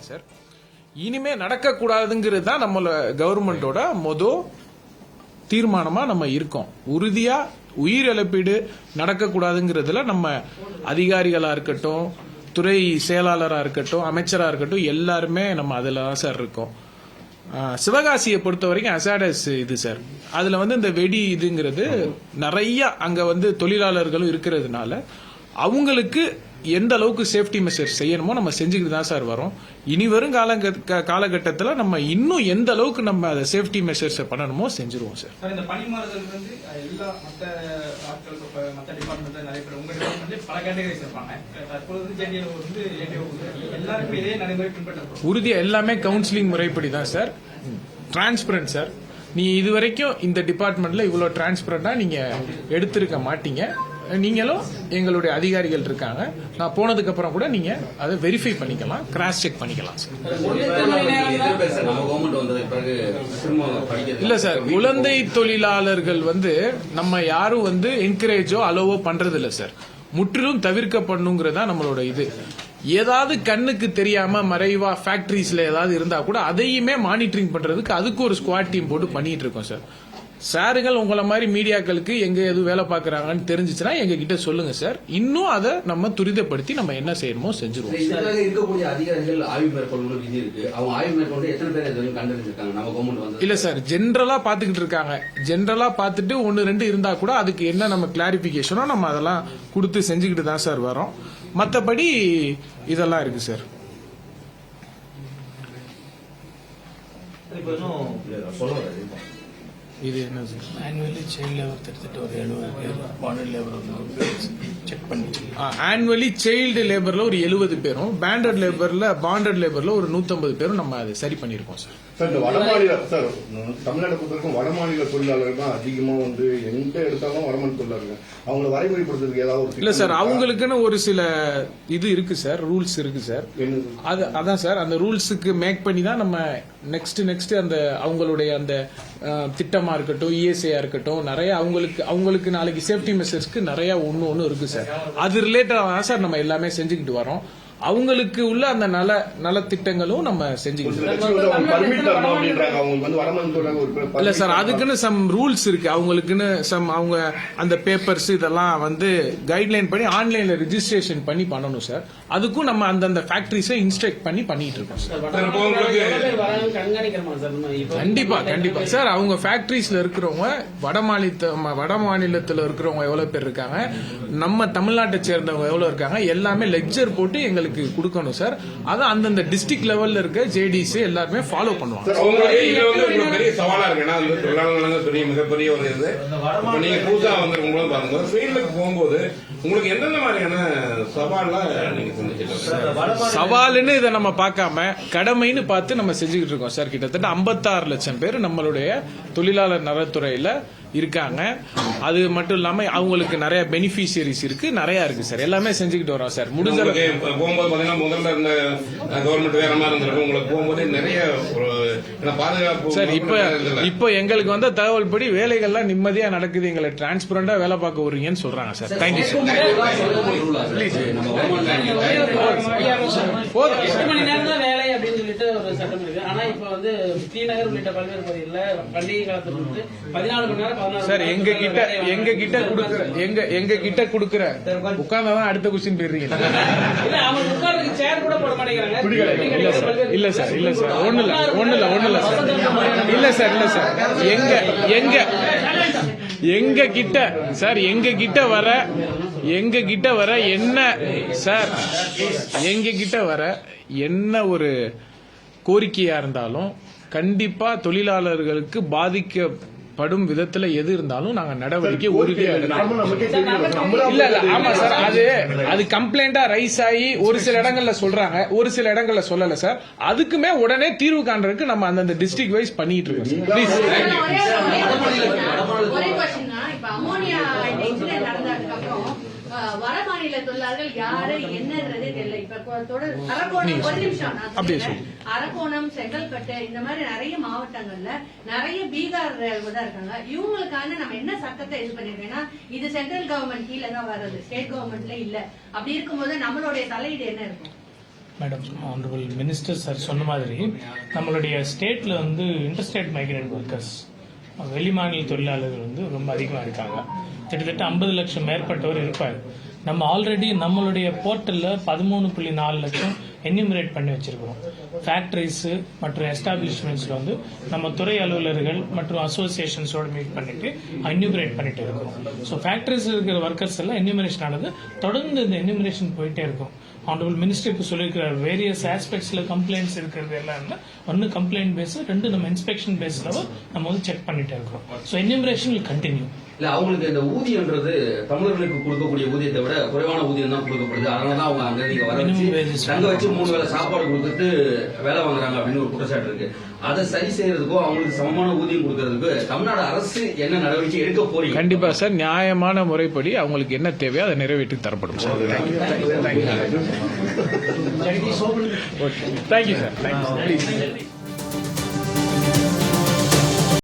Sir. இனிமே நடக்கக்கூடாதுங்கிறது தான் நம்மள கவர்மெண்டோட தீர்மானமா நம்ம இருக்கோம். உறுதியா உயிர் இழப்பீடு நடக்கக்கூடாதுங்கிறதுல நம்ம அதிகாரிகளா இருக்கட்டும், துறை செயலாளராக இருக்கட்டும், அமைச்சராக இருக்கட்டும், எல்லாருமே நம்ம அதில் தான் சார் இருக்கோம். சிவகாசியை பொறுத்த வரைக்கும் அசாடஸ் இது சார். அதுல இந்த வெடி இதுங்கிறது நிறைய அங்க தொழிலாளர்களும் இருக்கிறதுனால அவங்களுக்கு எந்த அளவுக்கு சேஃப்டி மெஷர்ஸ் செய்யணுமோ நம்ம செஞ்சுக்கிட்டு தான் சார் வரோம். இனி வரும் காலகட்டத்தில் நம்ம இன்னும் எந்த அளவுக்கு நம்ம அதை சேஃப்டி மெஷர்ஸ் பண்ணணுமோ செஞ்சிருவோம் சார். இந்த பணிமாறுதல் எல்லா மற்ற ஆட்கள் மற்ற டிபார்ட்மெண்ட்ல நிறைய பேர் உங்க டிபார்ட்மெண்ட்ல பல கேட்டகரிஸ் இருப்பாங்க. தற்போது எல்லாருக்கும் இதே நடைமுறை பின்பற்ற உறுதியா எல்லாமே கவுன்சிலிங் முறைப்படி தான் சார். Transparent sir. நீ இதுவரைக்கும் இந்த டிபார்ட்மெண்ட்ல இவ்வளவு டிரான்ஸ்பரண்டா நீங்க எடுத்திருக்க மாட்டீங்க. நீங்களும் எங்களுடைய அதிகாரிகள் இருக்காங்க. நான் போனதுக்கு அப்புறம் கூட நீங்க அதை வெரிஃபை பண்ணிக்கலாம், கிராஸ் செக் பண்ணிக்கலாம் சார். இல்ல சார், குழந்தை தொழிலாளர்கள் நம்ம யாரும் என்கரேஜோ அலோவோ பண்றது இல்ல சார். முற்றிலும் தவிர்க்கப்படணுங்கிறதா நம்மளோட இது. ஏதாவது கண்ணுக்கு தெரியாம மறைவா ஃபேக்டரிஸ்ல ஏதாவது இருந்தா கூட அதையுமே மானிட்டரிங் பண்றதுக்கு அதுக்கு ஒரு ஸ்குவாட் டீம் போட்டு பண்ணிட்டு இருக்கோம் சார். சாருங்கள் உங்களை மாதிரி மீடியாக்களுக்கு எங்க எதுவும் வேலை பாக்குறாங்கன்னு தெரிஞ்சிச்சுன்னா எங்க கிட்ட சொல்லுங்க சார். இன்னும் அதை நம்ம துரிதப்படுத்தி நம்ம என்ன செய்யணுமோ செஞ்சிருவோம். இருக்கக்கூடிய அதிகாரிகள் ஆய்வு மேற்கொள்ளணும் விதி இருக்கு. அவங்க ஆய்வு மேற்கொண்டு எத்தனை பேர் கண்டறிஞ்சிருக்காங்க நம்ம கவர்மெண்ட் இல்ல சார், ஜென்ரலா பாத்துக்கிட்டு இருக்காங்க. ஜென்ரலா பாத்துட்டு 1-2 இருந்தா கூட அதுக்கு என்ன நம்ம கிளாரிபிகேஷனோ நம்ம அதெல்லாம் கொடுத்து செஞ்சுக்கிட்டு தான் சார் வரோம். மற்றபடி இதெல்லாம் இருக்கு சார். இது என்ன சார்? ஆனுவலி சைல்ட் லேபர் கிட்டத்தட்ட ஒரு 70 பேர், பாண்டட் லேபர் செக் பண்ணி. ஆனுவலி சைல்டு லேபர்ல ஒரு 70 பேரும், பாண்டட் லேபர்ல ஒரு 150 பேரும் நம்ம அதை சரி பண்ணிருக்கோம் சார். இந்த வடமாநில சார் தமிழ்நாட்டை பொறுத்தவரைக்கும் வடமாநில தொழிலாளர்கள் தான் அதிகமா எங்க எடுத்தாலும் வடமாநில தொழிலாளர்கள் அவங்களை வரைமுறைப்படுத்துறதுக்கு ஏதாவது இல்ல சார், அவங்களுக்குன்னு ஒரு சில இது இருக்கு சார், ரூல்ஸ் இருக்கு சார். அதான் சார், அந்த ரூல்ஸுக்கு மேக் பண்ணி தான் நம்ம நெக்ஸ்ட் அந்த அவங்களுடைய அந்த திட்டமா இருக்கட்டும், இஎஸ்ஐயா இருக்கட்டும், நிறைய அவங்களுக்கு நாளைக்கு சேஃப்டி மெஷர்ஸ்க்கு நிறைய ஒன்னு இருக்கு சார். அது ரிலேட்டடா தான் சார் நம்ம எல்லாமே செஞ்சுக்கிட்டு வரோம். அவங்களுக்கு உள்ள அந்த நலத்திட்டங்களும் நம்ம செஞ்சுக்கிட்டு. இல்ல சார், அதுக்குன்னு சம் ரூல்ஸ் இருக்கு. அவங்களுக்குன்னு அவங்க அந்த பேப்பர்ஸ் இதெல்லாம் கைட்லைன் பண்ணி ஆன்லைன்ல ரெஜிஸ்ட்ரேஷன் பண்ணி பண்ணணும் சார். அதுக்கும் நம்ம அந்தந்த ஃபேக்டரிஸை இன்ஸ்ட்ரக்ட் பண்ணிட்டு இருக்கோம் சார். கண்டிப்பா சார். அவங்க ஃபேக்டரிஸ்ல இருக்கிறவங்க வட மாநிலத்தில் இருக்கிறவங்க எவ்வளவு பேர் இருக்காங்க, நம்ம தமிழ்நாட்டை சேர்ந்தவங்க எவ்வளவு இருக்காங்க, எல்லாமே லெக்சர் போட்டு எங்களுக்கு கொடுக்கணும் சார். அது அந்தந்த டிஸ்ட்ரிக்ட் லெவல்ல இருக்க ஜேடிஸ் எல்லாருமே ஃபாலோ பண்ணுவாங்க. பெரிய சவாலா இருக்கு. தொழிலாளர்கள் மிகப்பெரிய ஒரு இது. நீங்க புதுசா வந்திருக்கும் பாருங்க, ஃபீல்டுக்கு போகும்போது உங்களுக்கு எந்தெந்த மாதிரியான சவால்னு இதை நம்ம பார்க்காம கடமைன்னு பார்த்து நம்ம செஞ்சுக்கிட்டு இருக்கோம் சார். கிட்டத்தட்ட 56 லட்சம் பேர் நம்மளுடைய தொழிலாளர் நலத்துறையில இருக்காங்க. அது மட்டும் இல்லாம அவங்களுக்கு நிறைய பெனிஃபிஷியரிஸ் இருக்கு, நிறைய இருக்கு சார். எல்லாமே செஞ்சுக்கிட்டு வரோம் சார். முடிஞ்ச போகும்போது பாத்தீங்கன்னா முதல்ல இருந்த கவர்மெண்ட் வேற மாதிரி இருந்திருக்கும். உங்களுக்கு போகும்போது நிறைய பாதுகாப்பு சார். இப்ப எங்களுக்கு வந்த தகவல் படி வேலைகள்லாம் நிம்மதியா நடக்குது, எங்களை டிரான்ஸ்பரண்டா வேலை பார்க்க விடுறீங்கன்னு சொல்றாங்க சார். Thank you sir. வேலை அப்படின்னு சொல்லிட்டு ஒரு சட்டம் இருக்கு. ஆனா இப்ப ஸ்ரீநகர் உள்ளிட்ட பல்வேறு பகுதிகளில் பண்டிகை காலத்துல 14 மணி நேரம் சார் எங்க கிட்ட குடுக்குற உட்கார்ந்தாதான் அடுத்த கொஸ்டின் போயிடுறீங்க. இல்ல சார் ஒண்ணு இல்ல சார். இல்ல சார் எங்க கிட்ட வர என்ன சார், எங்க கிட்ட வர என்ன ஒரு கோரிக்கையா இருந்தாலும் கண்டிப்பா தொழிலாளர்களுக்கு பாதிக்கப்படும் விதத்துல எது இருந்தாலும் நாங்க நடவடிக்கை உறுதியா இல்ல ஆமா சார். அது கம்ப்ளைண்டா ரைஸ் ஆகி ஒரு சில இடங்கள்ல சொல்றாங்க, ஒரு சில இடங்கள்ல சொல்லல சார். அதுக்குமே உடனே தீர்வு காண்றதுக்கு நம்ம அந்தந்த டிஸ்ட்ரிக்ட் வைஸ் பண்ணிட்டு இருக்கோம் வட மாநில தொழிலாளர்கள் யாரு என்னன்றதே தெரியல. இப்ப அரக்கோணம், செங்கல்பட்டு இந்த மாதிரி நிறைய மாவட்டங்கள்ல நிறைய பீகார் தான் இருக்காங்க. இவங்களுக்கான நம்ம என்ன சட்டத்தை இது பண்ணிருக்கோம்னா, இது சென்ட்ரல் கவர்மெண்ட் கீழே தான் வர்றது, ஸ்டேட் கவர்மெண்ட்ல இல்ல. அப்படி இருக்கும்போது நம்மளுடைய தலையீடு என்ன இருக்கும்? மேடம் ஆனரபிள் மினிஸ்டர் சார் சொன்ன மாதிரி நம்மளுடைய ஸ்டேட்ல வந்து இன்டர்ஸ்டேட் மைக்ரேட் ஒர்க்கர்ஸ் வெளிமாநில தொழிலாளர்கள் வந்து ரொம்ப அதிகமாக இருக்காங்க. கிட்டத்தட்ட 50 லட்சம் மேற்பட்டவர் இருப்பார். நம்ம ஆல்ரெடி நம்மளுடைய போர்ட்டல்ல 13.4 லட்சம் என்யூமரேட் பண்ணி வச்சிருக்கிறோம். ஃபேக்டரிஸ் மற்றும் எஸ்டாப்ளிஷ்மெண்ட்ஸ்ல வந்து நம்ம துறை அலுவலர்கள் மற்றும் அசோசியேஷன்ஸோட மீட் பண்ணிட்டு என்யூமரேட் பண்ணிட்டு இருக்கிறோம். ஸோ ஃபேக்டரிஸ் இருக்கிற ஒர்க்கர்ஸ் எல்லாம் என்யூமரேஷன் ஆனது தொடர்ந்து இந்த என்யூமரேஷன் போயிட்டே இருக்கும். ஆனரபிள் மினிஸ்டர் இப்போ சொல்லியிருக்கிற வேரியஸ் ஆஸ்பெக்ட்ஸ்ல கம்ப்ளைண்ட்ஸ் இருக்கிறது எல்லாம் ஒன்னு கம்ப்ளைண்ட் பேஸ், ரெண்டு நம்ம இன்ஸ்பெக்ஷன் பேஸ்ல நம்ம வந்து செக் பண்ணிட்டே இருக்கிறோம். So enumeration will continue. இல்ல அவங்களுக்கு இந்த ஊதியம்ன்றது தமிழர்களுக்கு கொடுக்கக்கூடிய ஊதியத்தை விட குறைவான ஊதியம் தான் கொடுக்கப்படுது. அதனாலதான் அவங்க அங்க நீங்க வர வச்சு தங்க வச்சு 3 வேளை சாப்பாடு கொடுத்துட்டு வேலை வாங்குறாங்க அப்படின்னு ஒரு குற்றச்சாட்டு இருக்கு. அதை சரி செய்யறதுக்கோ அவங்களுக்கு சமமான ஊதியம் கொடுக்கறதுக்கு தமிழ்நாடு அரசு என்ன நடவடிக்கை எடுக்க போறீங்க? கண்டிப்பா சார், நியாயமான முறைப்படி அவங்களுக்கு என்ன தேவையோ அதை நிறைவேற்றி தரப்படும் சார். Thank you sir, thank you.